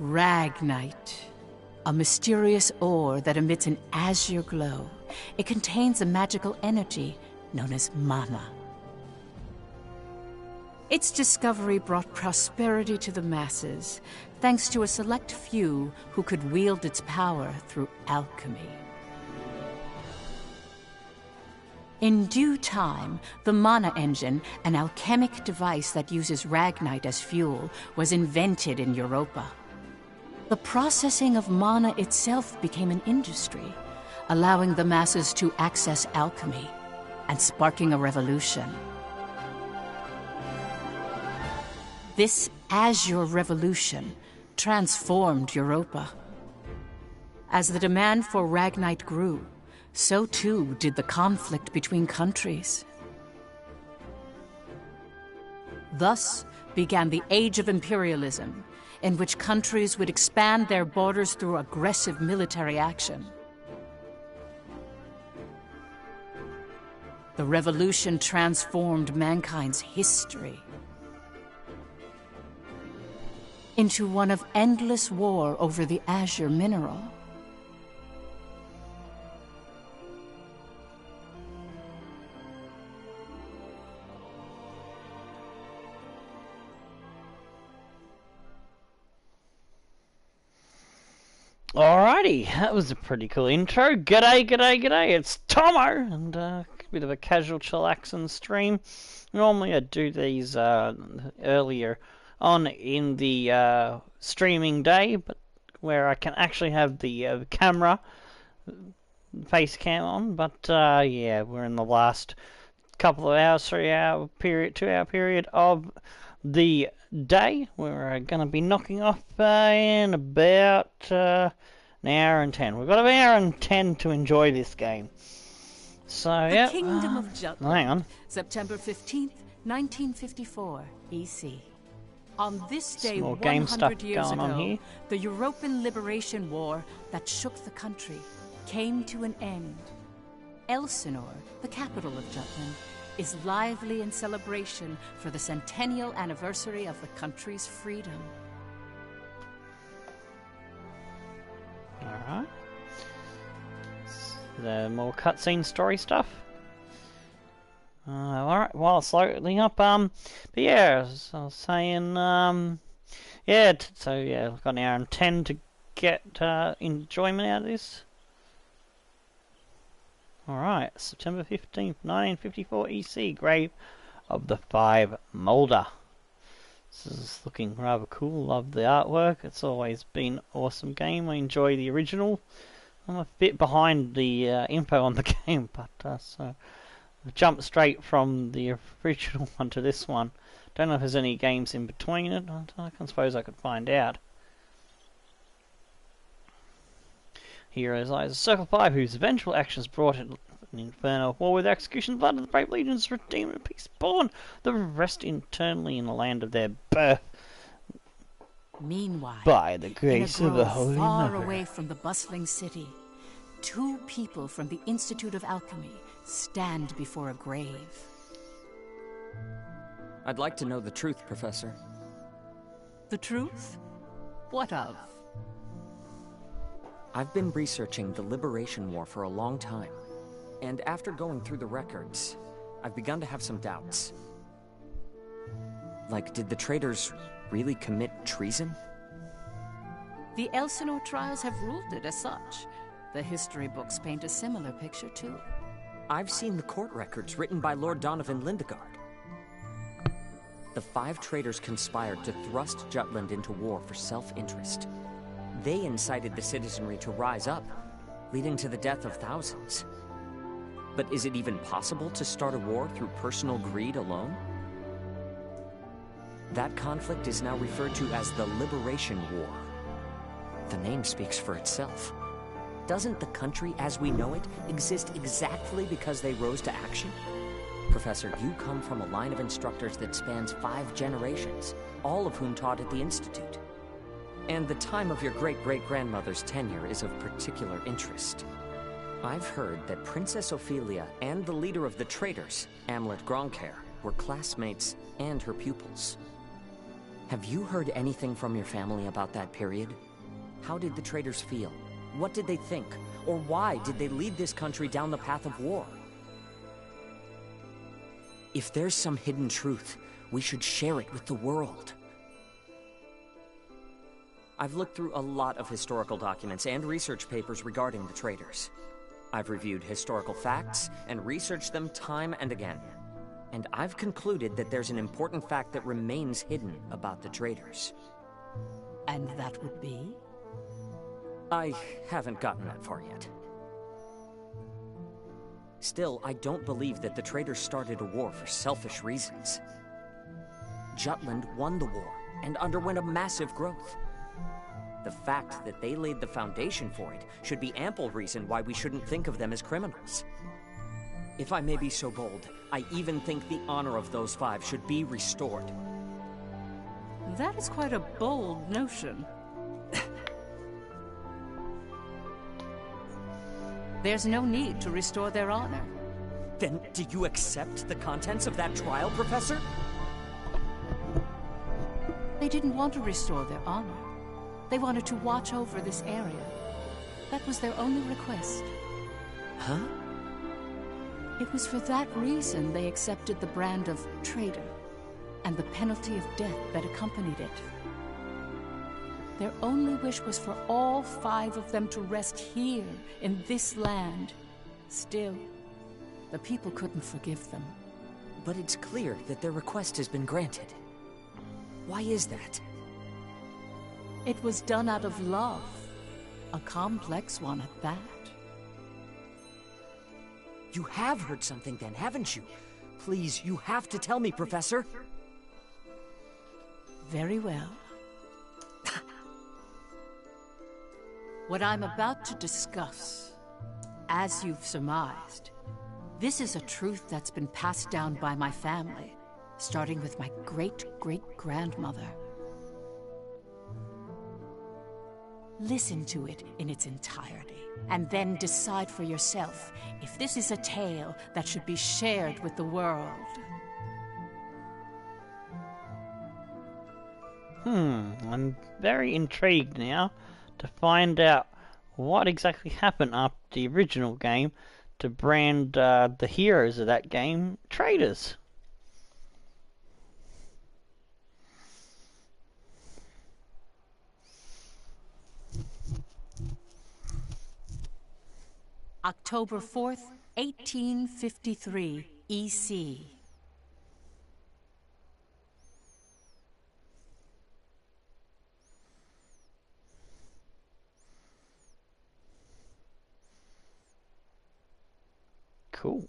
Ragnite, a mysterious ore that emits an azure glow. It contains a magical energy known as mana. Its discovery brought prosperity to the masses, thanks to a select few who could wield its power through alchemy. In due time, the mana engine, an alchemic device that uses Ragnite as fuel, was invented in Europa. The processing of mana itself became an industry, allowing the masses to access alchemy and sparking a revolution. This Azure Revolution transformed Europa. As the demand for Ragnite grew, so too did the conflict between countries. Thus began the Age of Imperialism, in which countries would expand their borders through aggressive military action. The revolution transformed mankind's history into one of endless war over the azure mineral. Alrighty, that was a pretty cool intro. G'day, g'day, g'day, it's Tommo, and a bit of a casual Chillaxn stream. Normally I do these earlier on in the streaming day, but where I can actually have the camera face cam on, but yeah, we're in the last couple of hours, 3-hour period, 2-hour period of the day. We're going to be knocking off in about an hour and 10. We've got an hour and 10 to enjoy this game. So, yeah. The Kingdom of Jutland. Hang on. September 15th, 1954, EC. On this day, Some more game stuff 100 years going on ago, here. the European Liberation War that shook the country came to an end. Elsinore, the capital of Jutland, is lively in celebration for the centennial anniversary of the country's freedom. Alright. The more cutscene story stuff. Alright, while it's loading up, but yeah, as I was saying, yeah, so yeah, we've got an hour and 10 to get enjoyment out of this. Alright, September 15th, 1954 EC, Grave of the Five Moulder. This is looking rather cool, love the artwork, it's always been an awesome game, I enjoy the original. I'm a bit behind the info on the game, but so I jumped straight from the original one to this one. Don't know if there's any games in between it, I suppose I could find out. Heroes Eyes, Circle 5, whose vengeful actions brought an infernal war with execution, blood of the brave legions, redeemed and peace born, the rest eternally in the land of their birth. Meanwhile, by the grace in a of the grove Holy far Mother. away from the bustling city, two people from the Institute of Alchemy stand before a grave. I'd like to know the truth, Professor. The truth? What of? I've been researching the Liberation War for a long time, and after going through the records, I've begun to have some doubts. Like, did the traitors really commit treason? The Elsinore trials have ruled it as such. The history books paint a similar picture, too. I've seen the court records written by Lord Donovan Lindegard. The 5 traitors conspired to thrust Jutland into war for self-interest. They incited the citizenry to rise up, leading to the death of thousands. But is it even possible to start a war through personal greed alone? That conflict is now referred to as the Liberation War. The name speaks for itself. Doesn't the country as we know it exist exactly because they rose to action? Professor, you come from a line of instructors that spans 5 generations, all of whom taught at the Institute. And the time of your great-great-grandmother's tenure is of particular interest. I've heard that Princess Ophelia and the leader of the traitors, Amlet Gronkaer, were classmates and her pupils. Have you heard anything from your family about that period? How did the traitors feel? What did they think? Or why did they lead this country down the path of war? If there's some hidden truth, we should share it with the world. I've looked through a lot of historical documents and research papers regarding the traitors. I've reviewed historical facts and researched them time and again. And I've concluded that there's an important fact that remains hidden about the traitors. And that would be? I haven't gotten that far yet. Still, I don't believe that the traitors started a war for selfish reasons. Jutland won the war and underwent a massive growth. The fact that they laid the foundation for it should be ample reason why we shouldn't think of them as criminals. If I may be so bold, I even think the honor of those 5 should be restored. That is quite a bold notion. There's no need to restore their honor. Then, do you accept the contents of that trial, Professor? They didn't want to restore their honor. They wanted to watch over this area. That was their only request. Huh? It was for that reason they accepted the brand of traitor and the penalty of death that accompanied it. Their only wish was for all 5 of them to rest here in this land. Still, the people couldn't forgive them. But it's clear that their request has been granted. Why is that? It was done out of love. A complex one at that. You have heard something then, haven't you? Please, you have to tell me, Professor. Very well. What I'm about to discuss, as you've surmised, this is a truth that's been passed down by my family, starting with my great-great-grandmother. Listen to it in its entirety, and then decide for yourself if this is a tale that should be shared with the world. I'm very intrigued now to find out what exactly happened after the original game to brand the heroes of that game traitors. October 4th, 1853, EC. Cool.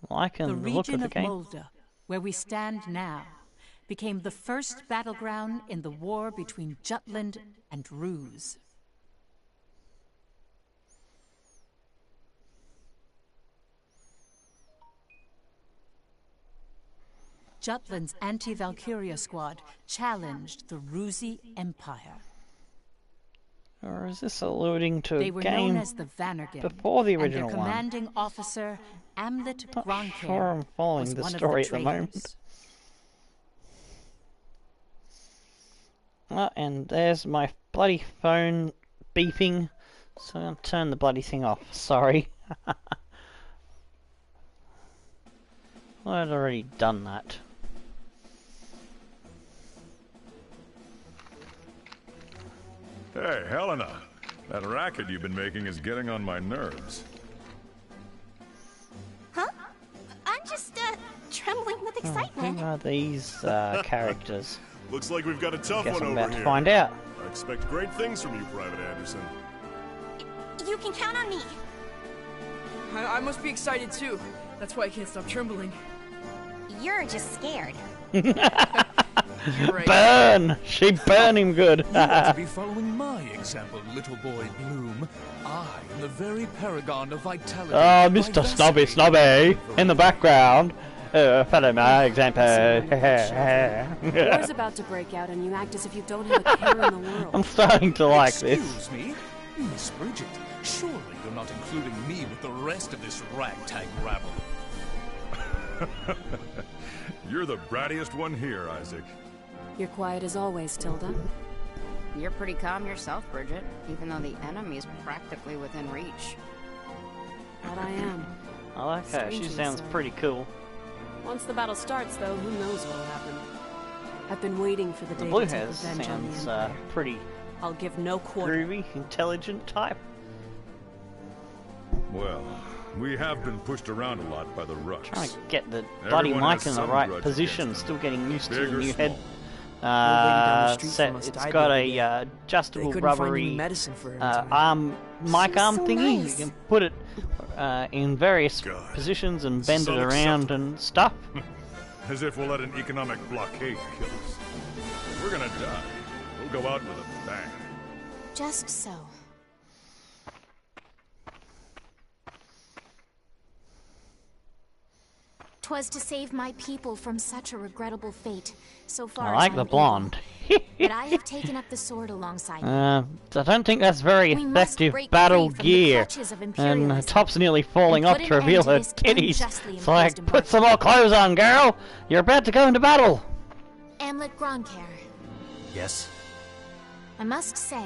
Liking the look of the game. The region of Molde, where we stand now, became the first battleground in the war between Jutland and Ruse. Jutland's anti-Valkyria squad challenged the Rusi Empire. Or is this alluding to They a were game known as the Vannergen, before the and original their one? commanding officer, Amlet Not Gronkair, sure I'm following was the one story of at the the moment. traitors. And there's my bloody phone beeping, so I'll turn the bloody thing off. Sorry. I'd already done that. Hey, Helena. That racket you've been making is getting on my nerves. Huh? I'm just, trembling with Who excitement. are these characters? Looks like we've got a tough Guess one I'm over about here. to find out. I expect great things from you, Private Anderson. You can count on me. I must be excited too. That's why I can't stop trembling. You're just scared. Right. Burn! She burned him good. You ought to be following my example, little boy Bloom. I am the very paragon of vitality. Oh, Mr. Snobby Snobby in the background. Follow my example. War's about to break out and you act as if you don't have a care in the world. I'm starting to like this. Excuse me? Miss Bridget, surely you're not including me with the rest of this ragtag rabble. You're the brattiest one here, Isaac. You're quiet as always, Tilda. You're pretty calm yourself, Bridget, even though the enemy is practically within reach. But I am. I like her. She sounds pretty cool. Once the battle starts, though, who knows what'll happen. I've been waiting for the The day blue to take hairs revenge on the sounds Empire. pretty I'll give no quarter. groovy, intelligent type. Well, we have been pushed around a lot by the rush. Trying to get the bloody Everyone mic has in the some right grudge position. against Still getting used to big the or new small. head. down the street Set. from us It's died got the other a day. adjustable They couldn't find any rubbery medicine for her in time. mic She's arm so thingy. nice. You can put it in various God, positions and this bend is it around unacceptable. and stuff. As if we'll let an economic blockade kill us. We're gonna die. We'll go out with a bang. Just so. 'Twas to save my people from such a regrettable fate. So far I like as the I'm blonde. able. But I have taken up the sword alongside you. I don't think that's very We must effective break battle free from the gear. clutches of And imperialism Top's nearly falling and off put to an reveal end to her this titties. unjustly It's like, imposed put some more clothes on, girl! You're about to go into battle! Amlet Gronkair, Yes? I must say,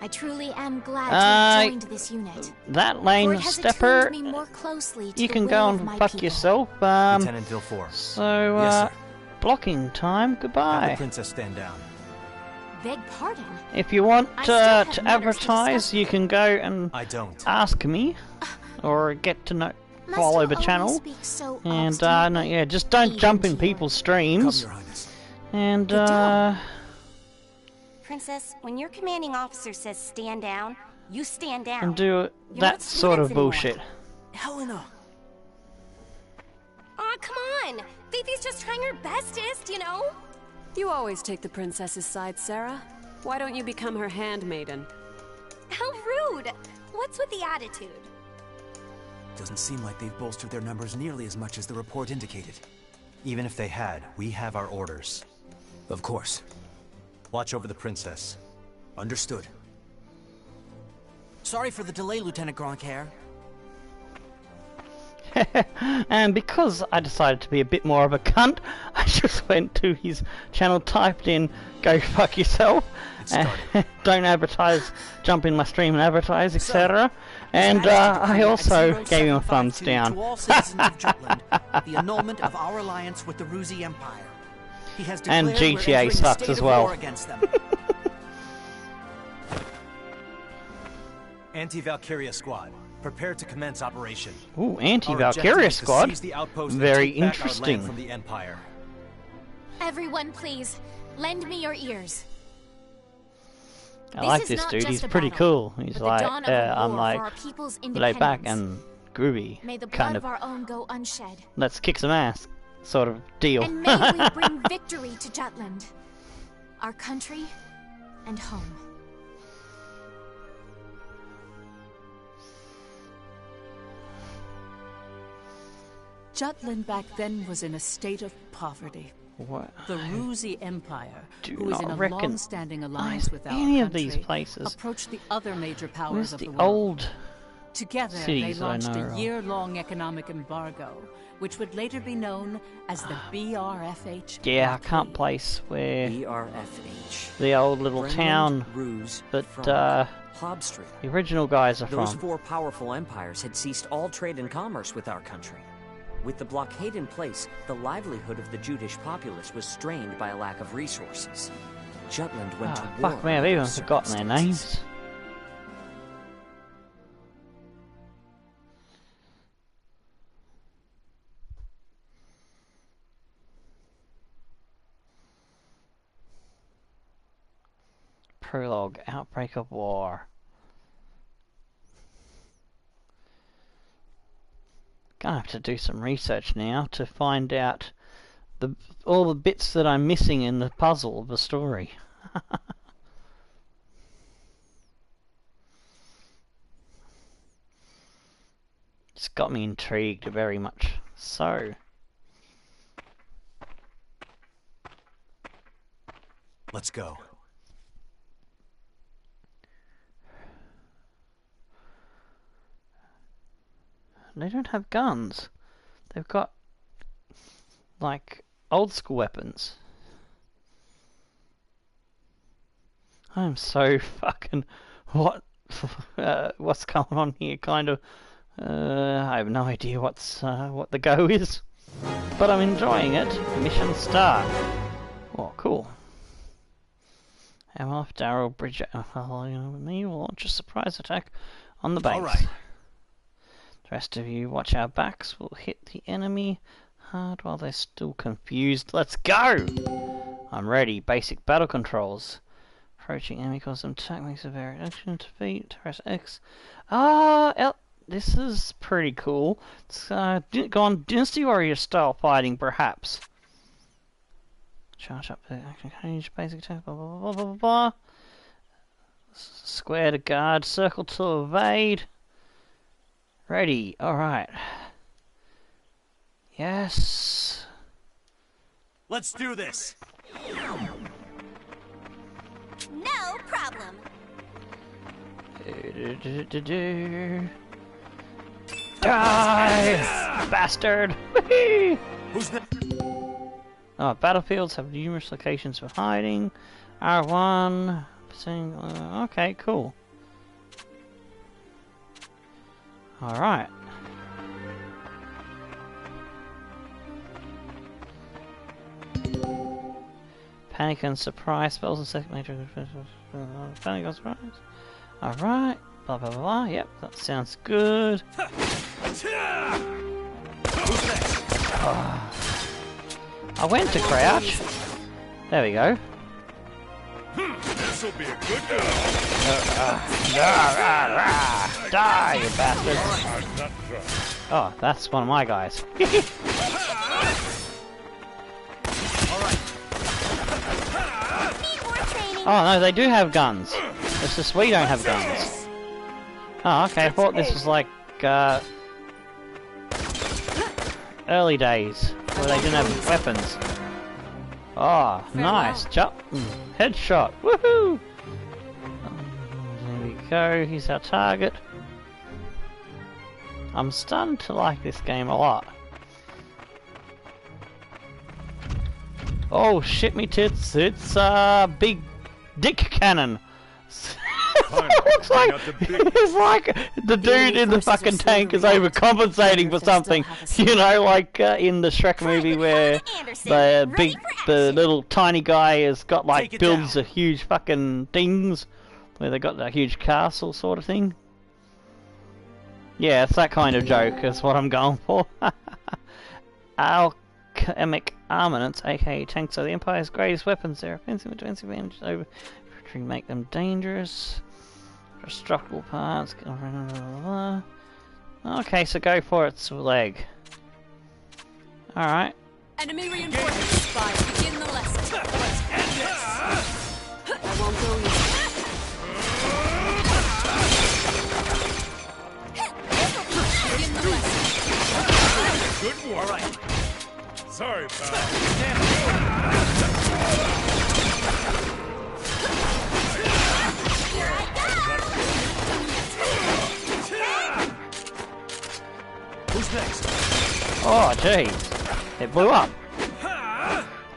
I truly am glad to Uh, have joined this unit. That For lane it has stepper, attuned me more closely to you the can will go of and my fuck people. yourself. Lieutenant Villefour. So, Yes, sir. blocking time, Have the goodbye. princess stand down. Beg pardon? If you want I still have to matters to advertise, discuss. you can go and I don't. ask me, or get to know, Must follow you the always channel. speak so And, obstinately? no, yeah, just don't Even jump in to your- people's Come, streams. Your Highness. And, You don't. Princess, when your commanding officer says stand down, you stand down. and do You're that not sort of students anymore. bullshit. Helena! Aw, come on! Fifi's just trying her bestest, you know? You always take the princess's side, Sarah. Why don't you become her handmaiden? How rude! What's with the attitude? Doesn't seem like they've bolstered their numbers nearly as much as the report indicated. Even if they had, we have our orders. Of course. Watch over the princess. Understood. Sorry for the delay, Lieutenant Gronkair. And because I decided to be a bit more of a cunt, I just went to his channel, typed in "go fuck yourself," don't advertise, jump in my stream and advertise, etc. And I also gave him a thumbs down. To all citizens of Jutland, the annulment of our alliance with the Ruzi Empire. He has declared And we're GTA entering a sucks state as of well. war against them. Anti-Valkyria squad, prepare to commence operation. Ooh, Our anti-Valkyria objective is to squad. seize the outpost and Very take back our land interesting. from the Empire. Everyone, please, lend me your ears. I This like is this not dude. just He's a pretty battle, cool. He's but the like, dawn of a I'm war like for our people's laid back independence. and groovy, May the blood kind of of. our own go unshed. Let's kick some ass, sort of deal. And may we bring victory to Jutland, our country and home. Jutland back then was in a state of poverty. What? The Ruzi Empire, do who was in not a recognize long-standing alliance with our any country, of these places. approached the other major powers Where's of the the world. old Together, cities they I launched know a of? year-long economic embargo, which would later be known as the BRFH. Yeah, I can't place where BRFH. the old little Brenland, town, Ruse, but Frank, Hobstreet. the original guys are Those from. four powerful empires had ceased all trade and commerce with our country. With the blockade in place, the livelihood of the Judish populace was strained by a lack of resources. Jutland went to war. Fuck me, I've under even those forgotten their circumstances. names. Prologue, Outbreak of War. Gonna have to do some research now to find out all the bits that I'm missing in the puzzle of the story. It's got me intrigued very much. So, Let's go. they don't have guns. They've got like old school weapons. I'm so fucking what's going on here? Kind of. I have no idea what the go is, but I'm enjoying it. Mission start. Oh, cool. Hammer off Daryl Bridget following with me will launch a surprise attack on the base. Alright. The rest of you watch our backs. We'll hit the enemy hard while they're still confused. Let's go! I'm ready. Basic battle controls. Approaching enemy causes them attack, makes a variation to defeat. Press X. This is pretty cool. It's go on Dynasty Warrior style fighting, perhaps. Charge up the action range, basic attack, blah blah blah blah blah blah. Square to guard, circle to evade. Ready, alright. Yes. Let's do this. No problem. Die, bastard! Who's that? Battlefields have numerous locations for hiding. R1. Okay, cool. Alright. Panic and surprise spells and second nature. Panic and surprise. Alright. Blah blah blah. Yep, that sounds good. I went to crouch. There we go. This'll be a good go. Die, you bastard! Oh, that's one of my guys. Oh no, they do have guns. It's just we don't have guns. Oh, okay. I thought this was like early days where they didn't have weapons. Oh, nice. Jump. Headshot. Woohoo! There we go. He's our target. I'm starting to like this game a lot. Oh shit me tits, it's big dick cannon. It's like the dude in the fucking tank is overcompensating for something. You know, like in the Shrek movie where the little tiny guy has got like builds a huge fucking things where they got that huge castle sort of thing. Yeah, it's that kind of joke is what I'm going for. Alchemic armaments, aka tanks, are the Empire's greatest weapons. Their offensive and defensive advantages over make them dangerous. Structural parts. Okay, so go for its leg. Alright. Enemy reinforcements by begin the lesson. Let's end this. I won't go easy. Begin the lesson. Good work. All right. Sorry, pal. Who's next? Oh, jeez. It blew up.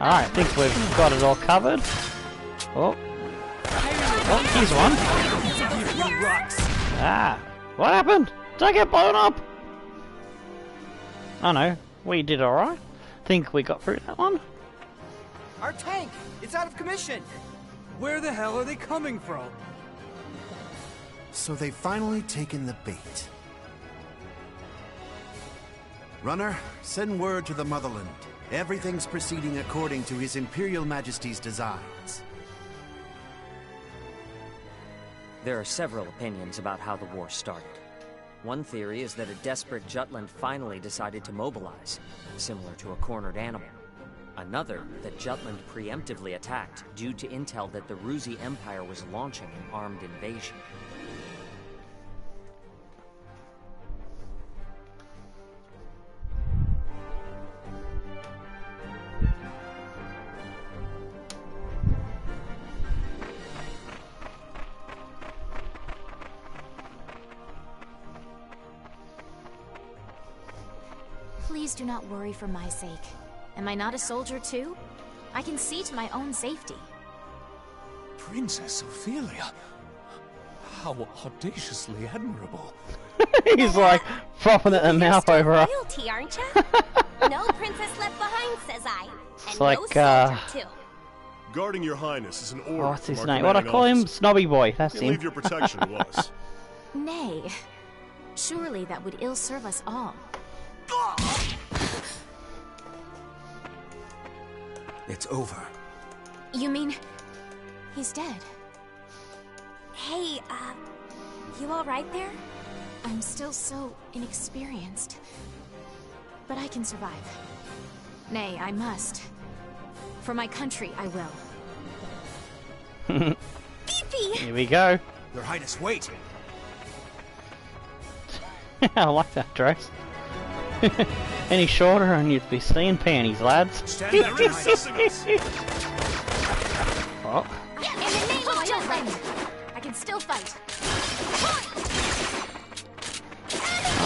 Alright, I think we've got it all covered. Oh. Oh, here's one. Ah. What happened? Did I get blown up? Oh no. We did alright. Think we got through that one. Our tank! It's out of commission! Where the hell are they coming from? So they've finally taken the bait. Runner, send word to the motherland. Everything's proceeding according to His Imperial Majesty's designs. There are several opinions about how the war started. One theory is that a desperate Jutland finally decided to mobilize, similar to a cornered animal. Another, that Jutland preemptively attacked due to intel that the Ruzi Empire was launching an armed invasion. Please do not worry for my sake. Am I not a soldier too? I can see to my own safety. Princess Ophelia. How audaciously admirable. He's like frothing at the mouth over her. Royalty, aren't you? No princess left behind, says I. It's And like, no soldier, too. Guarding your highness is an order. Oh, what's his from our name? What I commanding call him? officer. Snobby boy. That's You'll him. leave your protection to us. Nay. Surely that would ill serve us all. It's over. You mean he's dead? Hey, you alright there? I'm still so inexperienced. But I can survive. Nay, I must. For my country, I will. Here we go. Your Highness, wait! I like that dress. Any shorter and you'd be seeing panties, lads. Stand back, Your Highness. Oh. In the name of Chillaxn, I can still fight.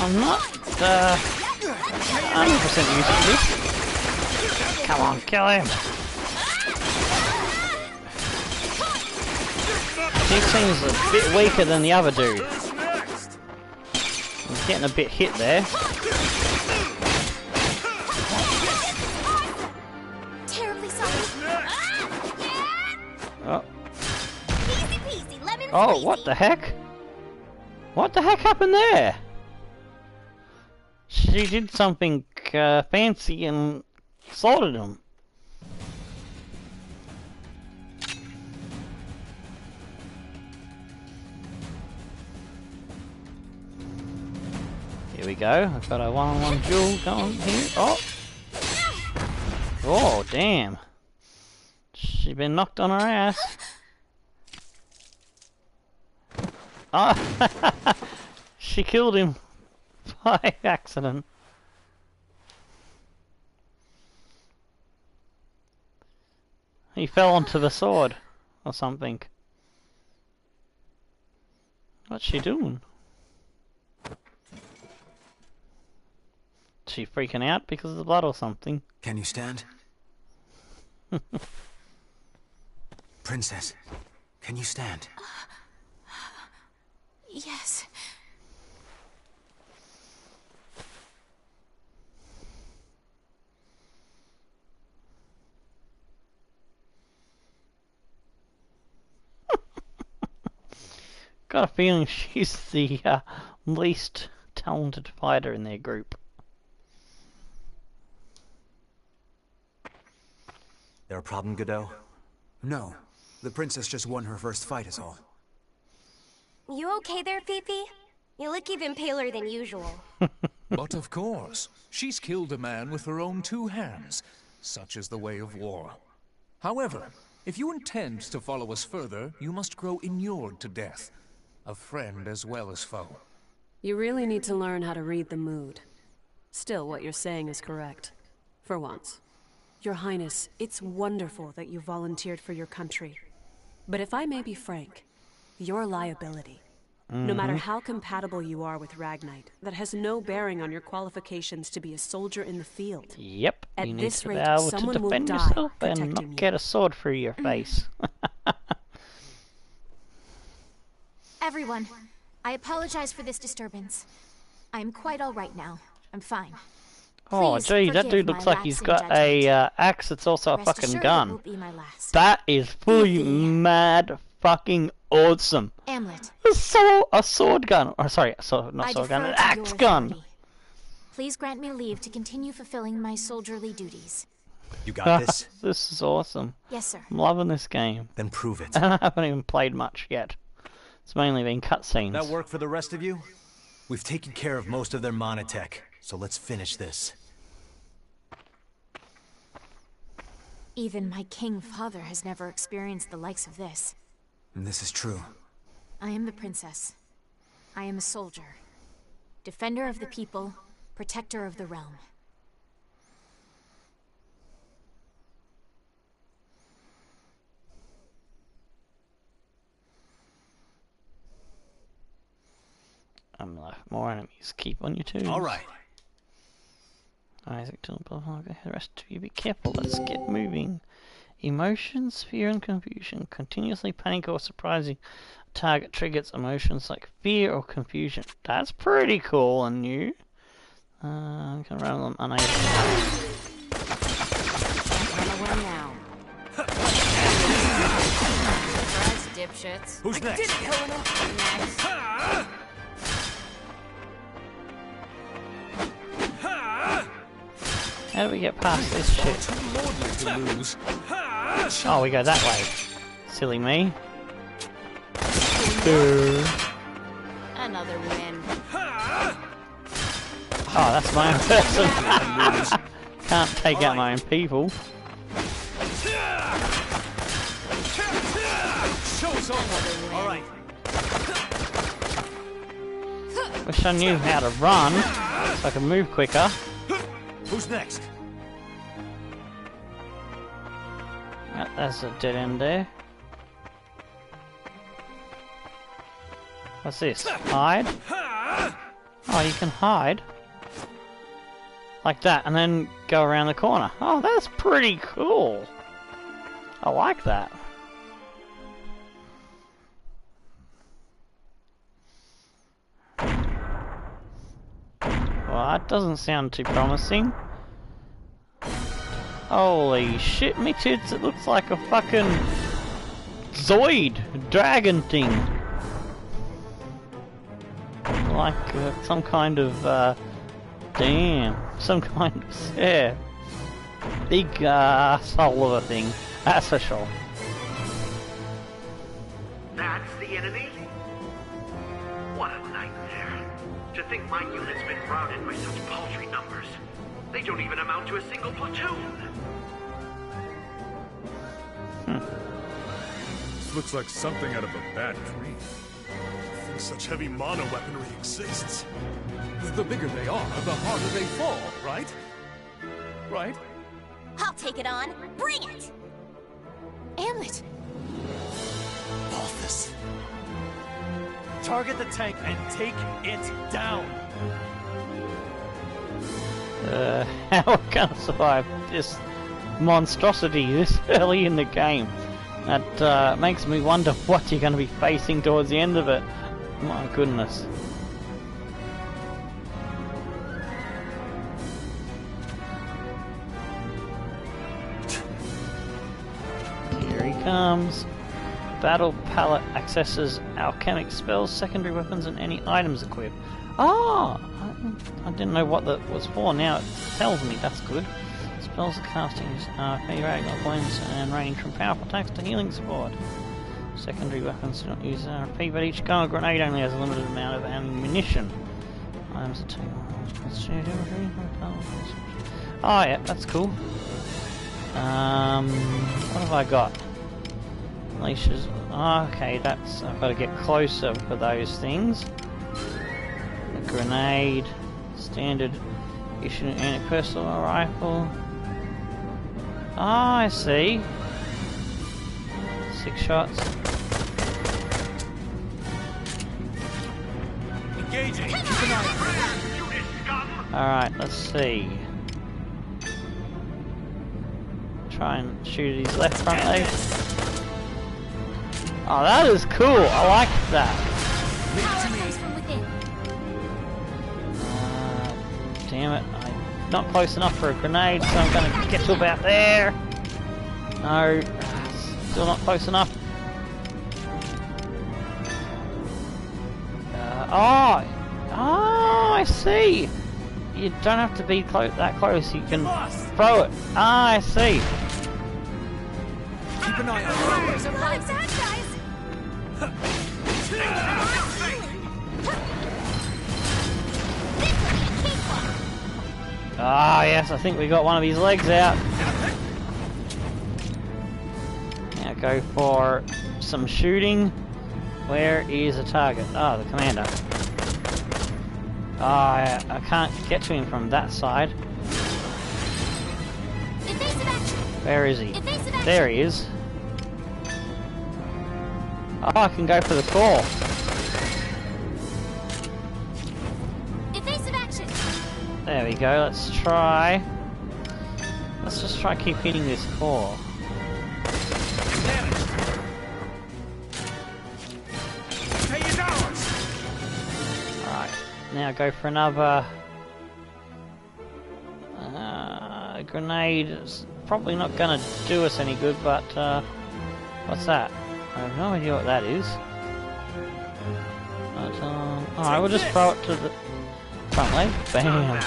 I'm not 100% used to this. Come on, kill him. He seems a bit weaker than the other dude. He's getting a bit hit there. Terribly sorry. Oh. Easy peasy, lemon Oh, squeezy. what the heck? What the heck happened there? She did something fancy and slaughtered him. Here we go. I've got a one-on-one duel going here. Oh! Oh, damn. She's been knocked on her ass. Oh! She killed him by accident. He fell onto the sword or something. What's she doing? Is she freaking out because of the blood or something? Can you stand? Princess, can you stand? Yes. Got a feeling she's the least talented fighter in their group. There a problem, Godot? No. The princess just won her first fight is all. You okay there, Fifi? You look even paler than usual. But of course, she's killed a man with her own two hands. Such is the way of war. However, if you intend to follow us further, you must grow inured to death. A friend as well as foe. You really need to learn how to read the mood. Still, what you're saying is correct. For once. Your Highness, it's wonderful that you volunteered for your country. But if I may be frank, you're a liability. No matter how compatible you are with Ragnite, that has no bearing on your qualifications to be a soldier in the field. Yep, At you need this to rate, be able to someone will defend die yourself and protecting not you. get a sword through your face. Everyone, I apologize for this disturbance. I'm quite all right now. I'm fine. Oh, Please gee, that forgive dude my looks like lapse he's in got a judgment. axe that's also a Rest fucking assured it gun. will be my last. That is fully mad fucking awesome. Amlet, A sword gun. Oh, sorry, not I sword gun, defer an to axe your gun. authority. Please grant me leave to continue fulfilling my soldierly duties. You got this? This is awesome. Yes, sir. I'm loving this game. Then prove it. And I haven't even played much yet. It's mainly been cutscenes. That work for the rest of you? We've taken care of most of their monotech, so let's finish this. Even my king father has never experienced the likes of this. And this is true. I am the princess. I am a soldier. Defender of the people, protector of the realm. I'm like, more enemies keep on you too. All right. Isaac, tell the rest of you be careful. Let's get moving. Emotions, fear, and confusion. Continuously panic or surprising target triggers emotions like fear or confusion. That's pretty cool and new. I'm gonna run them unable. Run away now. Surprise, dipshits. Who's next? Next. How do we get past this shit? Oh, we go that way. Silly me. Another win. Oh, that's my own person. Can't take out my own people. All right. Wish I knew how to run so I could move quicker. Who's next? That's a dead end there. What's this? Hide? Oh, you can hide. Like that, and then go around the corner. Oh, that's pretty cool. I like that. Well, that doesn't sound too promising. Holy shit, me tits, it looks like a fucking Zoid dragon thing. Like some kind of, damn, some kind of, yeah, big soul of a thing, that's for sure. That's the enemy? What a nightmare. To think my unit's been routed by such paltry numbers. They don't even amount to a single platoon. This looks like something out of a bad dream. I think such heavy mono weaponry exists. The bigger they are, the harder they fall, right? Right? I'll take it on. Bring it! Amlet! Balthus. Target the tank and take it down. How are we gonna survive this monstrosity this early in the game? That makes me wonder what you're gonna be facing towards the end of it. My goodness. Here he comes. Battle palette accesses alchemic spells, secondary weapons, and any items equipped. Ah! I didn't know what that was for. Now it tells me. That's good. Spells are casting Ragnar points and range from powerful attacks to healing support. Secondary weapons do not use RP, but each gun or grenade only has a limited amount of ammunition. Items attack. Oh yeah, that's cool. What have I got? Leashes. Okay, that's. I've got to get closer for those things. A grenade, standard issue anti-personal rifle. Ah, I see. 6 shots. Engaging. Alright, let's see. Try and shoot his left front leg. Oh, that is cool. I like that. Damn it. I'm not close enough for a grenade, so I'm going to get to about there. No. Still not close enough. Oh, I see. You don't have to be that close. You can throw it. Ah, I see. Keep an eye on There's a lot of bad guys! Ah, yes, I think we got one of his legs out. Now go for some shooting. Where is the target? Ah, the commander. Ah, I can't get to him from that side. Where is he? There he is. Oh, I can go for the core. There we go, let's try. Let's just try keep hitting this core. Alright, now go for another grenade. It's probably not gonna do us any good, but what's that? I have no idea what that is. But, alright, we'll just throw it to the front leg. Bam!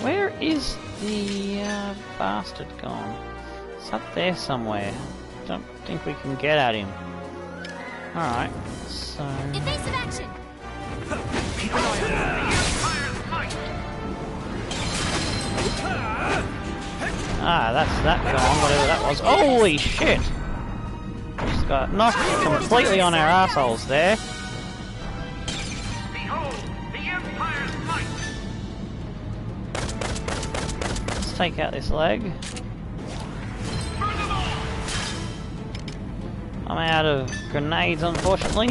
Where is the bastard gone? It's up there somewhere. Don't think we can get at him. Alright, so... Evasive action! Keep an eye on that's that gone, whatever that was. Holy shit! Just got knocked completely on our assholes there. Behold, the Empire's might! Let's take out this leg. I'm out of grenades, unfortunately.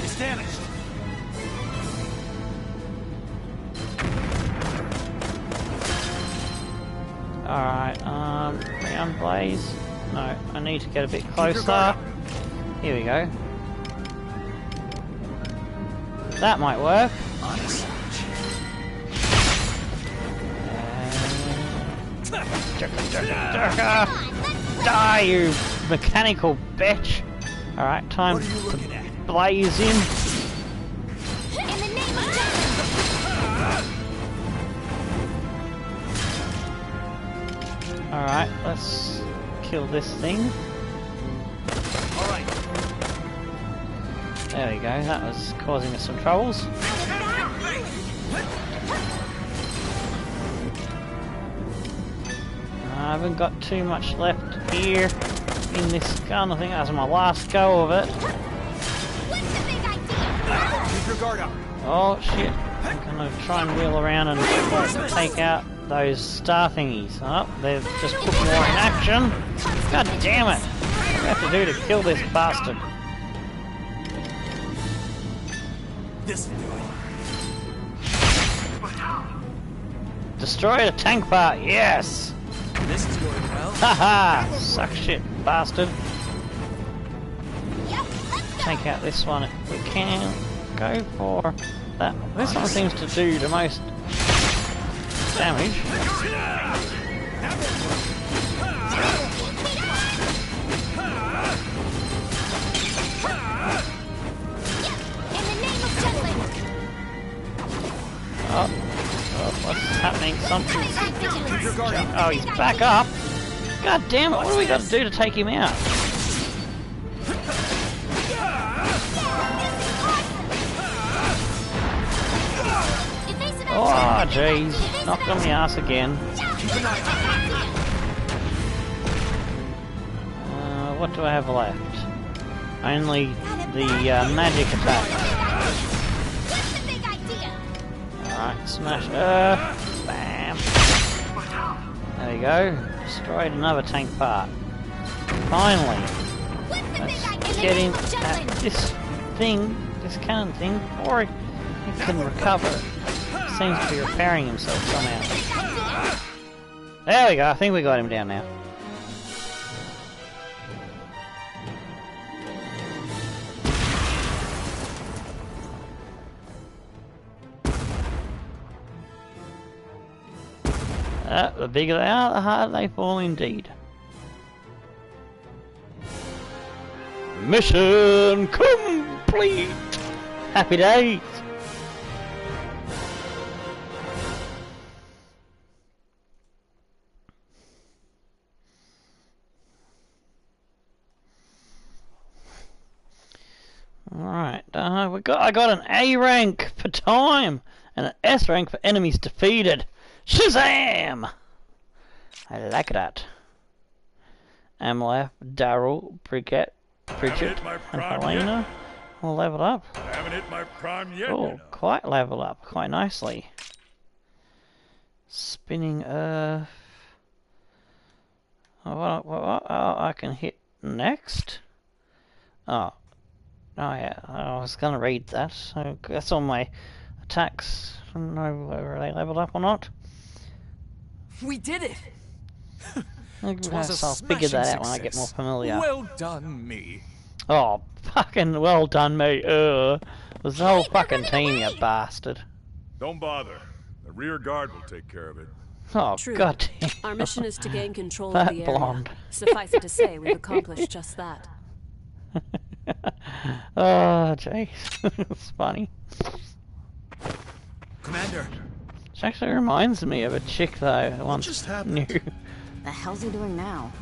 It's damaged. Alright, round blaze. No, I need to get a bit closer. Here we go. That might work. Die, you mechanical bitch! Alright, time to blaze in. Alright, let's kill this thing. Alright. There we go, that was causing us some troubles. I haven't got too much left here in this gun. I think that was my last go of it. Keep your guard up. Oh shit. I'm gonna try and wheel around and take out those star thingies. Oh, they've just put more in action. God damn it. What do I have to do to kill this bastard? This will do it. Destroy the tank part, yes! This is going well. Haha! Suck shit, bastard. Take out this one if we can. Go for that. This one seems to do the most damage. Oh, what's happening? Something's... Oh, he's back up! God damn it, what do we got to do to take him out? Oh, jeez. Knocked on the ass again. What do I have left? Only the magic attack. Alright, smash Earth. Bam. There you go. Destroyed another tank part. Finally. Let's get him at this thing, this cannon thing, before he can recover. Seems to be repairing himself somehow. There we go, I think we got him down now. The bigger they are, the harder they fall indeed. Mission complete! Happy days! Alright, I got an A rank for time and an S rank for enemies defeated. Shazam! I like that. Amalef, Daryl, Bridget, and Helena all leveled up. Haven't hit my prime yet. Oh, quite leveled up, quite nicely. Spinning Earth. Oh, I can hit next. Oh, Oh yeah, I was gonna read that. So that's all my attacks. I don't know whether they leveled up or not. We did it! I'll figure that out when I get more familiar. Well done, me. Oh, fucking well done, me. Was the whole fucking team, you bastard. Don't bother. The rear guard will take care of it. Oh, True. goddamn. Our mission is to gain control That of the area. blonde. Suffice it to say, we've accomplished just that. Oh, jeez. It's funny. Commander. Which actually reminds me of a chick that I once knew. The hell's he doing now?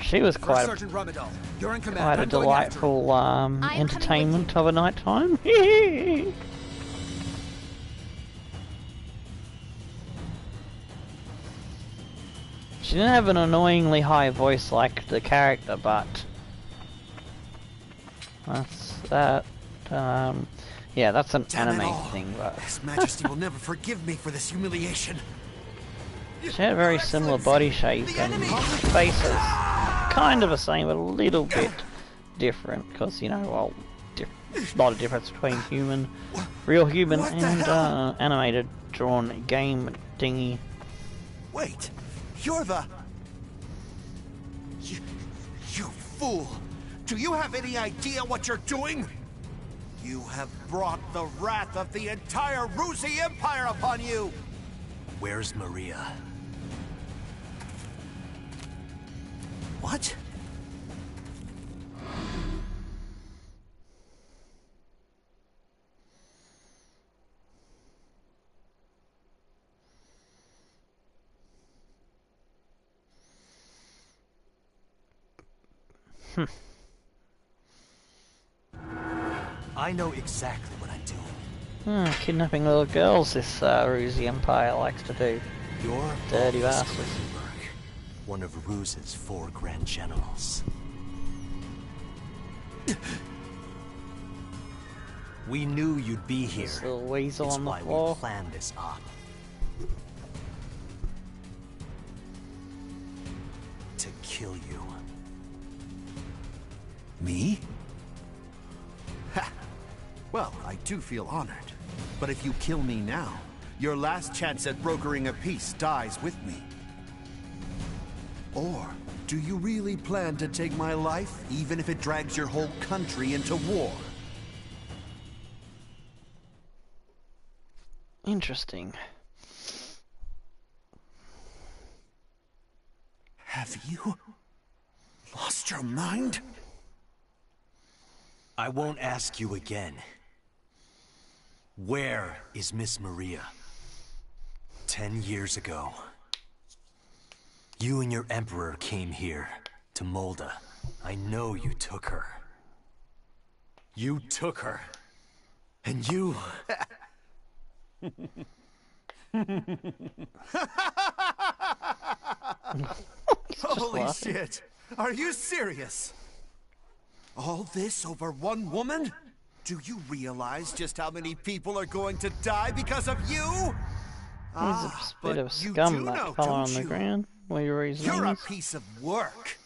She was quite Sergeant Ramadal, you're in command. quite a I'm going after delightful entertainment of a night time. She didn't have an annoyingly high voice like the character, but that's that. Yeah, that's an Damn it anime all. thing, but His Majesty will never forgive me for this humiliation. she had a very similar body shape and faces, kind of the same, but a little bit different, because, you know, well, a lot of difference between real human and animated drawn game thingy. Wait, you're the... You fool! Do you have any idea what you're doing? You have brought the wrath of the entire Ruzi Empire upon you! Where's Maria? What? I know exactly what I'm doing. Kidnapping little girls, this Ruzi Empire likes to do. You're dirty bastards. One of Ruz's 4 Grand Generals. We knew you'd be here. This little weasel it's on the why floor. we planned this op. To kill you. Me? Ha! Well, I do feel honored. But if you kill me now, your last chance at brokering a peace dies with me. Or do you really plan to take my life, even if it drags your whole country into war? Interesting. Have you lost your mind? I won't ask you again. Where is Miss Maria? 10 years ago, you and your Emperor came here to Molda. I know you took her. You took her. And you... Holy shit! Are you serious? All this over one woman? Do you realize just how many people are going to die because of you? There's a bit of scum, that fella on the ground. Where he's You're a piece of work.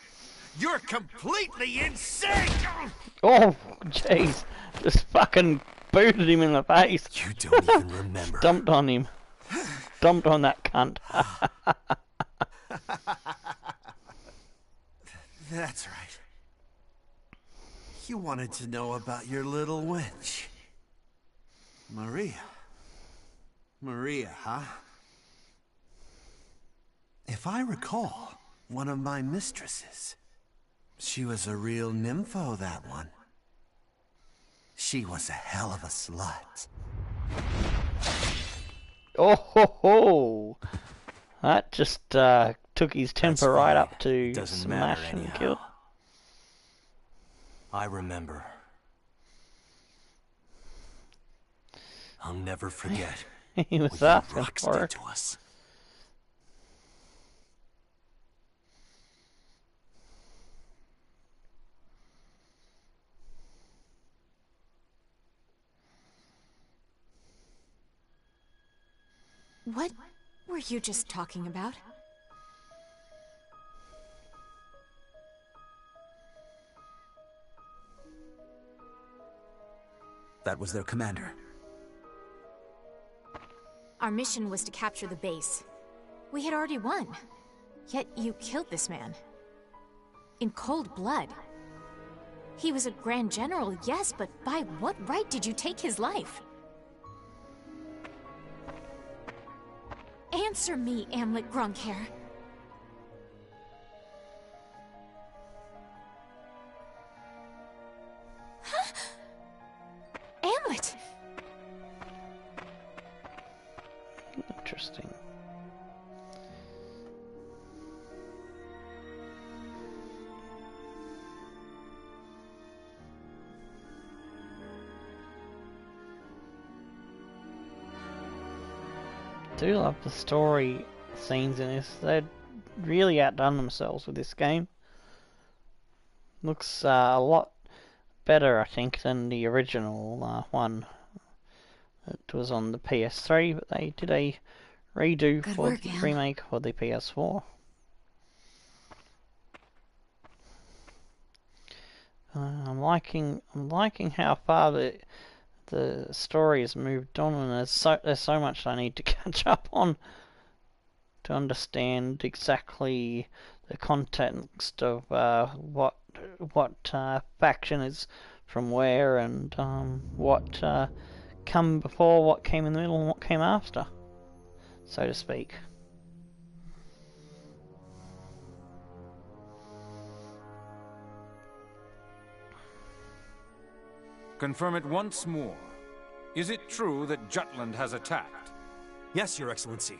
You're completely insane! Oh, jeez. Just fucking booted him in the face. You don't even remember. Dumped on him. Dumped on that cunt. That's right. You wanted to know about your little wench. Maria. Maria, huh? If I recall, one of my mistresses. She was a real nympho, that one. She was a hell of a slut. Oh ho ho! That just took his temper right up to smash and kill. I remember. I'll never forget. He was what you asking Rux for did it. to us. What were you just talking about? That was their commander. Our mission was to capture the base. We had already won. Yet you killed this man. In cold blood. He was a Grand General, yes, but by what right did you take his life? Answer me, Amlet Gronkhair. Huh? Amlet! Interesting. Do love the story scenes in this. They've really outdone themselves with this game. Looks a lot better, I think, than the original one that was on the PS3, but they did a redo for the remake for the PS4. I'm liking how far the story has moved on, and there's so much I need to catch up on to understand exactly the context of what faction is from where, and what come before, what came in the middle, and what came after, so to speak. Confirm it once more. Is it true that Jutland has attacked? Yes, Your Excellency.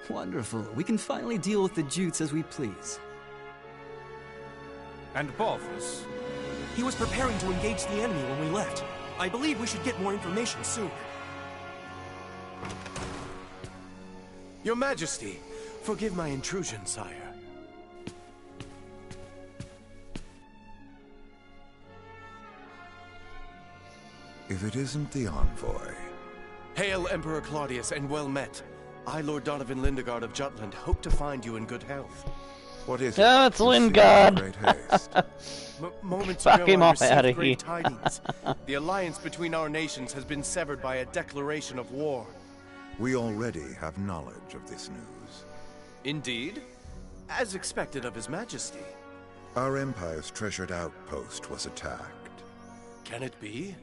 Wonderful. We can finally deal with the Jutes as we please. And Balthus? He was preparing to engage the enemy when we left. I believe we should get more information soon. Your Majesty, forgive my intrusion, sire. If it isn't the envoy. Hail, Emperor Claudius, and well met. I, Lord Donovan Lindegard of Jutland, hope to find you in good health. What is it? Oh, it's Lindegard! Moments Fuck ago, him I off out received of great here. tidings. The alliance between our nations has been severed by a declaration of war. We already have knowledge of this news. Indeed? As expected of His Majesty. Our Empire's treasured outpost was attacked. Can it be?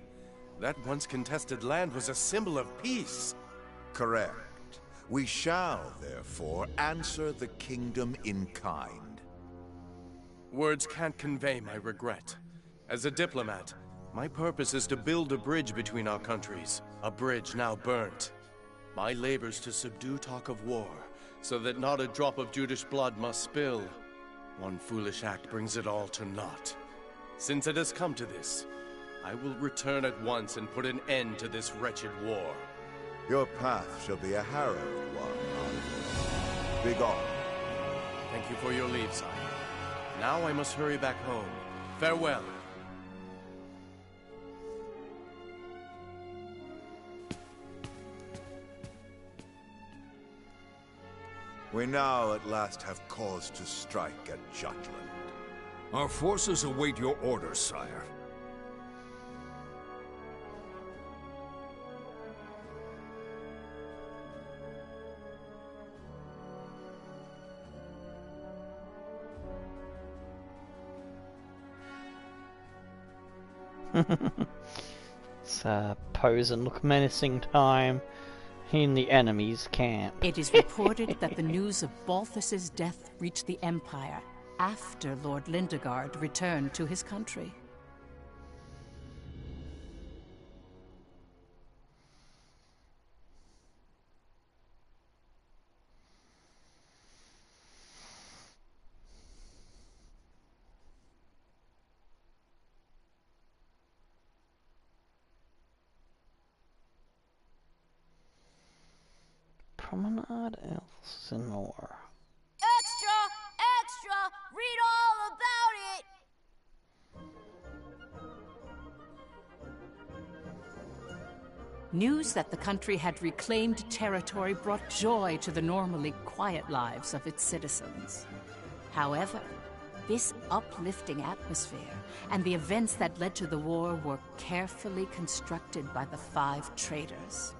That once contested land was a symbol of peace. Correct. We shall, therefore, answer the kingdom in kind. Words can't convey my regret. As a diplomat, my purpose is to build a bridge between our countries. A bridge now burnt. My labors to subdue talk of war, so that not a drop of Judish blood must spill. One foolish act brings it all to naught. Since it has come to this, I will return at once and put an end to this wretched war. Your path shall be a harrowed one, envoy. Begone. Thank you for your leave, sire. Now I must hurry back home. Farewell. We now at last have cause to strike at Jutland. Our forces await your orders, sire. It's pose and look menacing time in the enemy's camp. It is reported that the news of Balthus's death reached the Empire after Lord Lindegard returned to his country. Promenade Elsinore. Extra! Extra! Read all about it! News that the country had reclaimed territory brought joy to the normally quiet lives of its citizens. However, This uplifting atmosphere and the events that led to the war were carefully constructed by the 5 traitors.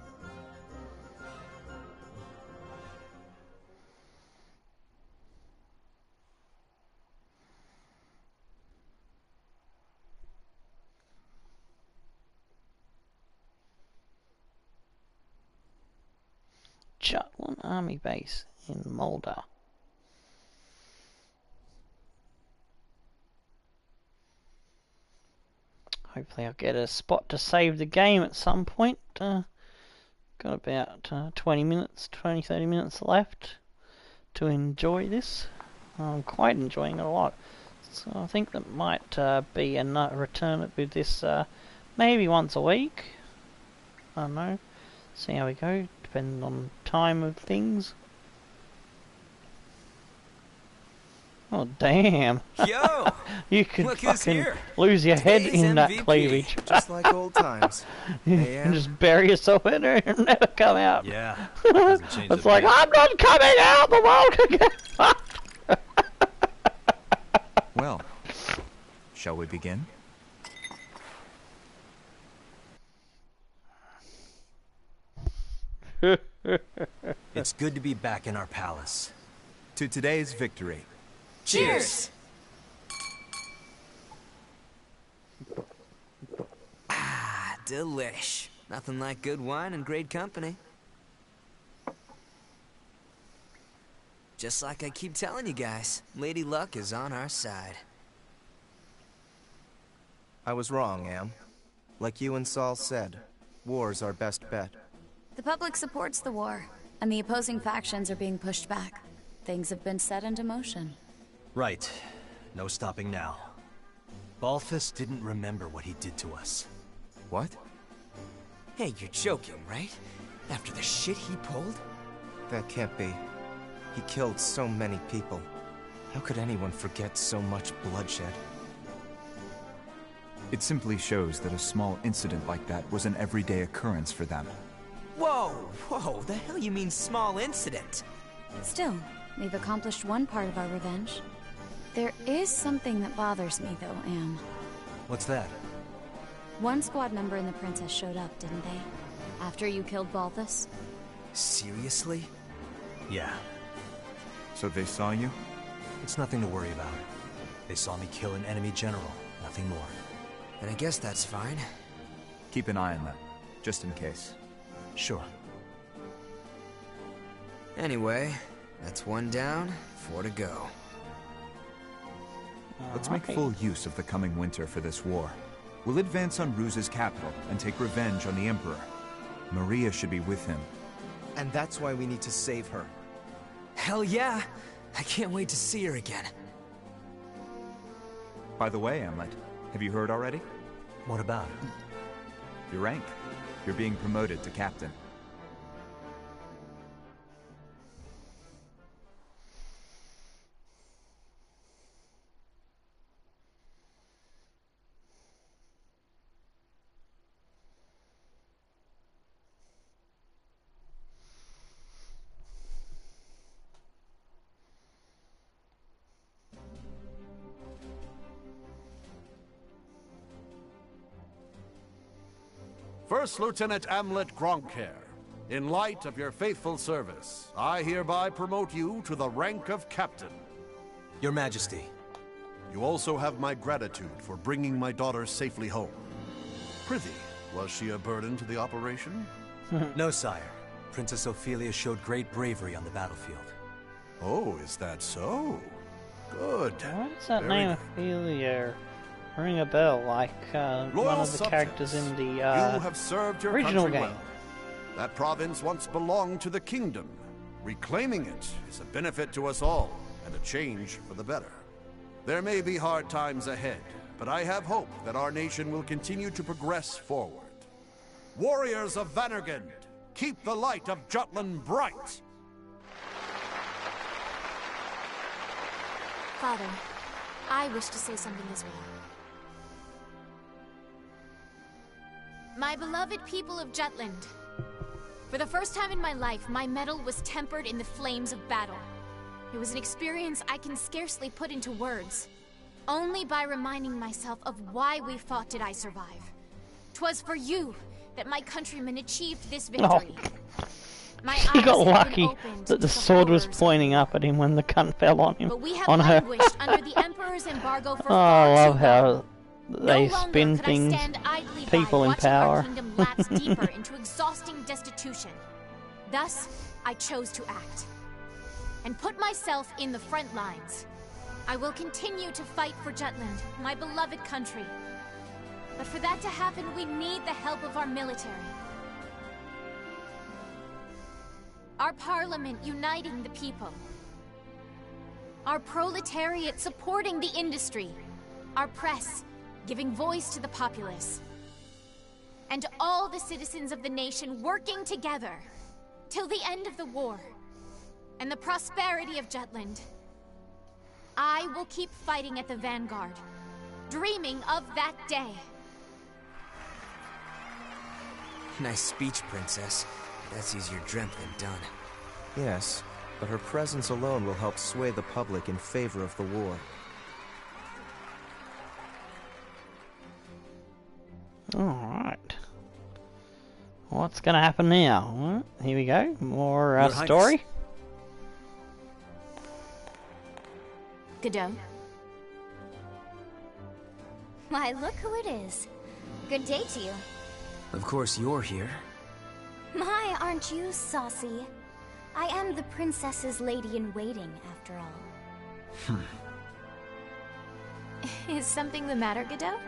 Jutland Army Base in Moldar. Hopefully I'll get a spot to save the game at some point. Got about 20 minutes, 30 minutes left to enjoy this. I'm quite enjoying it a lot. So I think that might be a return with this maybe once a week. I don't know. See how we go, depending on time of things. Oh damn! Yo, you could look who's fucking here. lose your head Today's in that MVP, cleavage. just like old times. You can just bury yourself in there and never come out. Yeah. It's like, I'm not coming out, the world can get fucked. Well, shall we begin? It's good to be back in our palace. To today's victory. Cheers! Ah, delish. Nothing like good wine and great company. Just like I keep telling you guys, Lady Luck is on our side. I was wrong, Am. Like you and Saul said, war's our best bet. The public supports the war, and the opposing factions are being pushed back. Things have been set into motion. Right. No stopping now. Balthus didn't remember what he did to us. What? Hey, you're joking, right? After the shit he pulled? That can't be. He killed so many people. How could anyone forget so much bloodshed? It simply shows that a small incident like that was an everyday occurrence for them. Whoa, whoa, the hell you mean small incident? Still, we've accomplished one part of our revenge. There is something that bothers me, though, Am. What's that? One squad member and the princess showed up, didn't they? After you killed Balthus? Seriously? Yeah. So they saw you? It's nothing to worry about. They saw me kill an enemy general, nothing more. And I guess that's fine. Keep an eye on them, just in case. Sure. Anyway, that's 1 down, 4 to go. Let's make full use of the coming winter for this war. We'll advance on Ruse's capital and take revenge on the Emperor. Maria should be with him. And that's why we need to save her. Hell yeah! I can't wait to see her again. By the way, Amlet, have you heard already? What about it? Your rank. You're being promoted to captain. First Lieutenant Amlet Gronkair, in light of your faithful service, I hereby promote you to the rank of Captain. Your Majesty. You also have my gratitude for bringing my daughter safely home. Prithee, was she a burden to the operation? No, sire. Princess Ophelia showed great bravery on the battlefield. Oh, is that so? Good. What's that Very name, good. Ophelia? Ring a bell, like one Loyal of the characters in the you have served your original country game. well. That province once belonged to the kingdom. Reclaiming it is a benefit to us all, and a change for the better. There may be hard times ahead, but I have hope that our nation will continue to progress forward. Warriors of Vannergund, keep the light of Jutland bright! Father, I wish to say something as well. My beloved people of Jutland, for the first time in my life, my mettle was tempered in the flames of battle. It was an experience I can scarcely put into words. Only by reminding myself of why we fought did I survive. 'Twas for you that my countrymen achieved this victory. My He eyes got have lucky been opened that the to sword was horrors. pointing up at him when the gun fell on him. But we have on her. languished under the Emperor's embargo for Oh, I far love too how long. they No longer spin could I things. stand idly by People in watching our power. kingdom lapse deeper into exhausting destitution. Thus, I chose to act and put myself in the front lines. I will continue to fight for Jutland, my beloved country. But for that to happen, we need the help of our military. Our parliament uniting the people. Our proletariat supporting the industry. Our press giving voice to the populace. And all the citizens of the nation working together till the end of the war and the prosperity of Jutland. I will keep fighting at the vanguard, dreaming of that day. Nice speech, Princess. That's easier dreamt than done. Yes, but her presence alone will help sway the public in favor of the war. Alright. What's gonna happen now? Well, here we go. More Your Highness. story. Godot. Why, look who it is. Good day to you. Of course you're here. My, aren't you saucy? I am the princess's lady-in-waiting, after all. Is something the matter, Godot?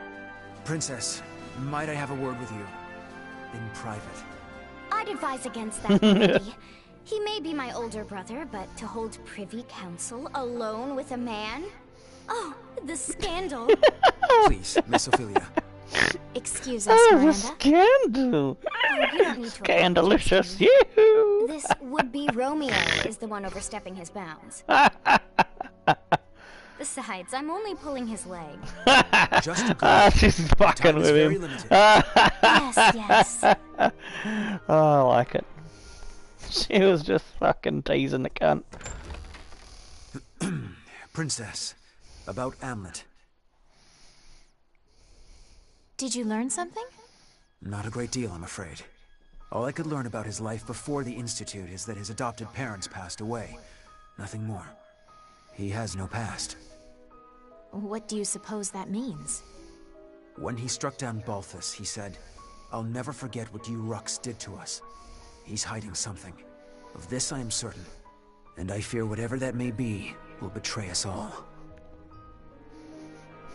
Princess, might I have a word with you? In private. I'd advise against that, lady. He may be my older brother, but to hold privy council alone with a man? Oh, the scandal. Please, Miss Ophelia. Excuse us, Oh, the Miranda. scandal! Oh, you don't need to Scandalicious, yoo-hoo! This would-be Romeo is the one overstepping his bounds. Besides, I'm only pulling his leg. She's fucking with him. Yes. Oh, I like it. She was just fucking teasing the cunt. Princess, about Amlet. Did you learn something? Not a great deal, I'm afraid. All I could learn about his life before the Institute is that his adopted parents passed away. Nothing more. He has no past. What do you suppose that means? When he struck down Balthus, he said, "I'll never forget what you Rux did to us." He's hiding something. Of this I am certain. And I fear whatever that may be will betray us all.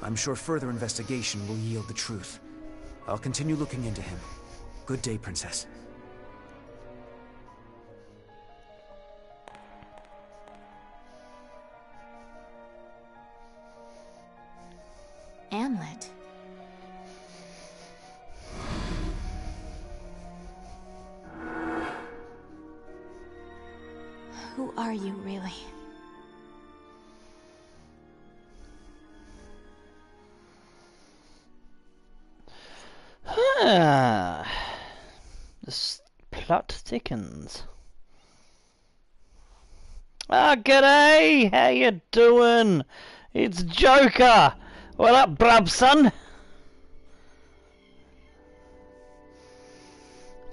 I'm sure further investigation will yield the truth. I'll continue looking into him. Good day, Princess. Amlet. Who are you, really? This plot thickens. G'day! How you doing? It's Joker! What up, brub son?